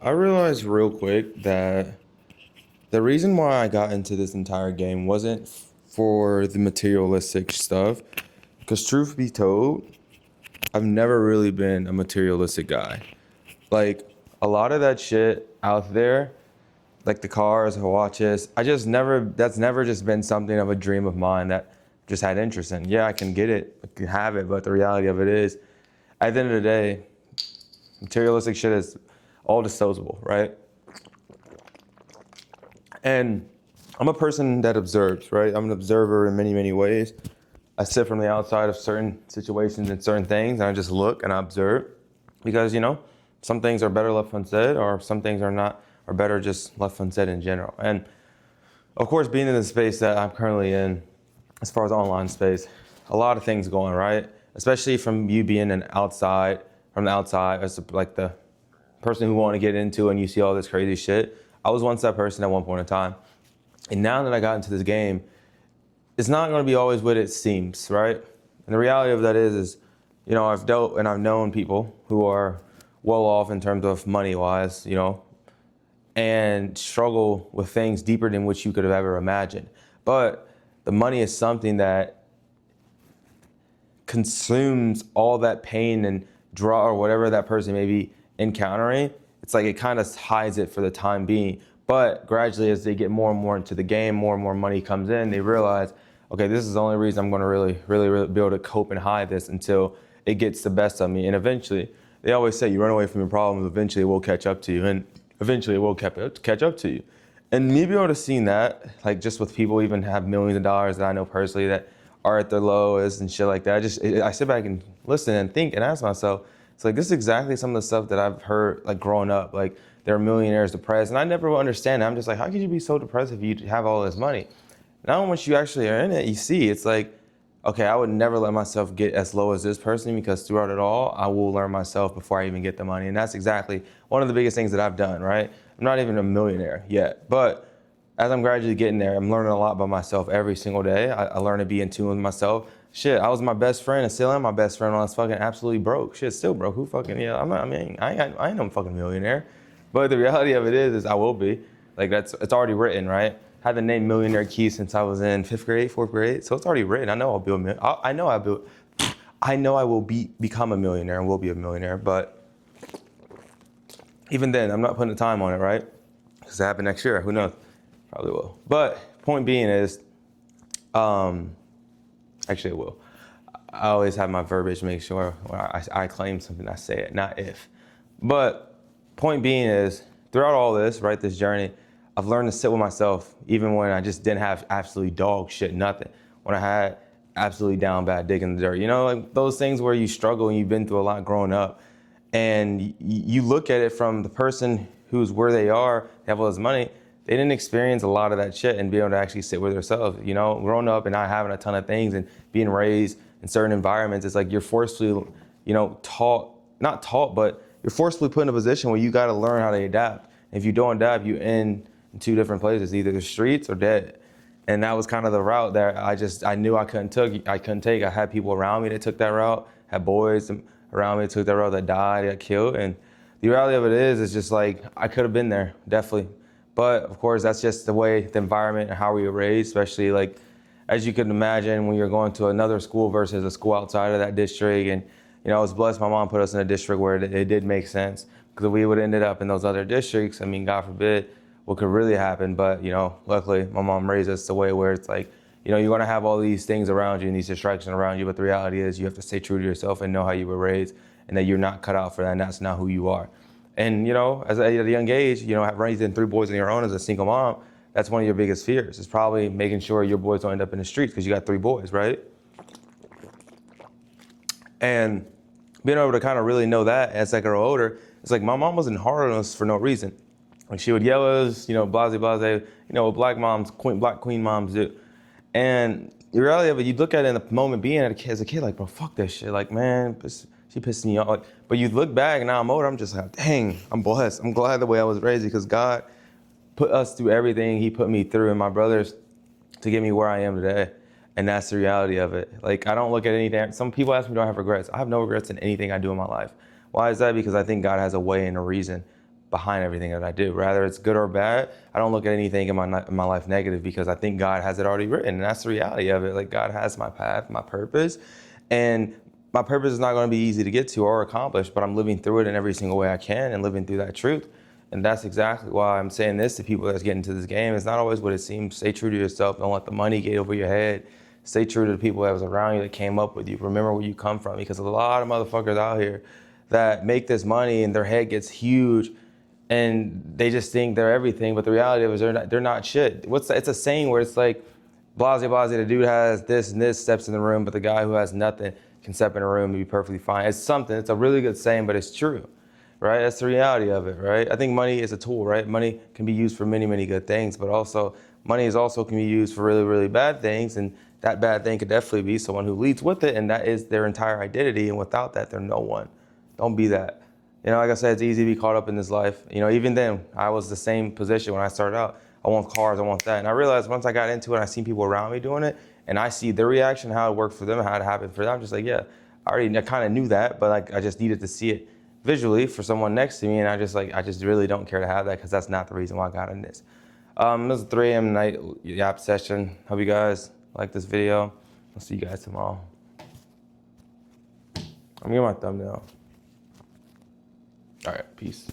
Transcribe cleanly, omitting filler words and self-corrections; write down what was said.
I realized real quick that the reason why I got into this entire game wasn't for the materialistic stuff. Because, truth be told, I've never really been a materialistic guy. Like, a lot of that shit out there, like the cars or watches, that's never just been something of a dream of mine that just had interest in. Yeah, I can get it, I can have it, but the reality of it is, at the end of the day, materialistic shit is all disposable, right? And I'm a person that observes, right? I'm an observer in many, many ways. I sit from the outside of certain situations and certain things, and I just look and I observe because, some things are better left unsaid, or some things are not, are better just left unsaid in general. And of course, being in the space that I'm currently in, as far as online space, a lot of things going, right? Especially from you being from the outside, as like the person who want to get into and you see all this crazy shit. I was once that person at one point in time. And now that I got into this game, it's not going to be always what it seems, right? And the reality of that is, I've dealt and I've known people who are well off in terms of money wise, and struggle with things deeper than what you could have ever imagined. But the money is something that consumes all that pain and draw or whatever that person may be encountering. It's like it kind of hides it for the time being. But gradually, as they get more and more into the game, more and more money comes in, they realize, okay, this is the only reason I'm going to really be able to cope and hide this until it gets the best of me. And eventually, they always say, you run away from your problems, eventually it will catch up to you. And eventually it will catch up to you. And me being able to see that, like just with people even have millions of dollars that I know personally that are at their lowest and shit like that, I sit back and listen and think and ask myself, it's like, this is exactly some of the stuff that I've heard like growing up. Like there are millionaires depressed, and I never will understand it. I'm just like, how could you be so depressed if you have all this money? Now once you actually are in it, you see, it's like, okay, I would never let myself get as low as this person, because throughout it all, I will learn myself before I even get the money. And that's exactly one of the biggest things that I've done, right? I'm not even a millionaire yet, but as I'm gradually getting there, I'm learning a lot about myself every single day. I learn to be in tune with myself. Shit, I was my best friend and still am my best friend when I was fucking absolutely broke. Shit, still broke. Who fucking, yeah, I ain't no fucking millionaire. But the reality of it is I will be. Like it's already written, right? Had the name Millionaire Keys since I was in 5th grade, 4th grade. So it's already written. I know I'll be a million. I know I will become a millionaire and will be a millionaire. But even then, I'm not putting the time on it, right? Because it happen next year. Who knows? Probably will. But point being is, actually it will. I always have my verbiage make sure when I claim something, I say it, not if. But point being is, throughout all this, right, this journey, I've learned to sit with myself, even when I just didn't have absolutely dog shit, nothing. When I had absolutely down bad, dig in the dirt. Like those things where you struggle and you've been through a lot growing up. And you look at it from the person who's where they are, they have all this money, they didn't experience a lot of that shit and be able to actually sit with themselves. Growing up and not having a ton of things and being raised in certain environments, it's like you're forcefully, not taught, but you're forcefully put in a position where you got to learn how to adapt. And if you don't adapt, you end in two different places, either the streets or dead. And that was kind of the route that I knew I couldn't take. I had people around me that took that route, had boys around me that took that route that died, got killed. And the reality of it is, it's just like, I could have been there, definitely. But of course, that's just the way, the environment and how we were raised, especially like, as you can imagine, when you're going to another school versus a school outside of that district. And, I was blessed my mom put us in a district where it did make sense, because if we would have ended up in those other districts, God forbid, what could really happen. But, luckily my mom raised us the way where it's like, you're going to have all these things around you and these distractions around you. But the reality is you have to stay true to yourself and know how you were raised and that you're not cut out for that. And that's not who you are. And, at a young age, raising 3 boys on your own as a single mom, that's one of your biggest fears. It's probably making sure your boys don't end up in the streets because you got 3 boys, right? And being able to kind of really know that as I grow older, it's like my mom wasn't hard on us for no reason. Like she would yell at us, blase, what black moms, black queen moms do. And the reality of it, you look at it in the moment being as a kid, like, bro, fuck that shit. Like, man, she pissed me off. Like, but you look back and now I'm older, I'm just like, dang, I'm blessed. I'm glad the way I was raised, because God put us through everything he put me through and my brothers to get me where I am today. And that's the reality of it. Like, I don't look at anything. Some people ask me, do I have regrets? I have no regrets in anything I do in my life. Why is that? Because I think God has a way and a reason behind everything that I do. Rather it's good or bad, I don't look at anything in my life negative, because I think God has it already written, and that's the reality of it. Like, God has my path, my purpose, and my purpose is not going to be easy to get to or accomplish, but I'm living through it in every single way I can and living through that truth. And that's exactly why I'm saying this to people that's getting into this game. It's not always what it seems. Stay true to yourself. Don't let the money get over your head. Stay true to the people that was around you, that came up with you. Remember where you come from, because a lot of motherfuckers out here that make this money and their head gets huge and they just think they're everything. But the reality of it is they're not shit. It's a saying where it's like, blase, the dude has this and this, steps in the room, but the guy who has nothing can step in a room and be perfectly fine. It's a really good saying, but it's true, right? That's the reality of it, right? I think money is a tool, right? Money can be used for many, many good things, but also money can be used for really, really bad things. And that bad thing could definitely be someone who leads with it, and that is their entire identity. And without that, they're no one. Don't be that. Like I said, it's easy to be caught up in this life. Even then, I was the same position when I started out. I want cars, I want that. And I realized once I got into it, I seen people around me doing it, and I see their reaction, how it worked for them, how it happened for them. I'm just like, yeah, I kind of knew that, but like I just needed to see it visually for someone next to me, and I just really don't care to have that, because that's not the reason why I got in this. This is a 3 a.m. night yap session. Hope you guys like this video. I'll see you guys tomorrow. I'm getting my thumbnail. All right, peace.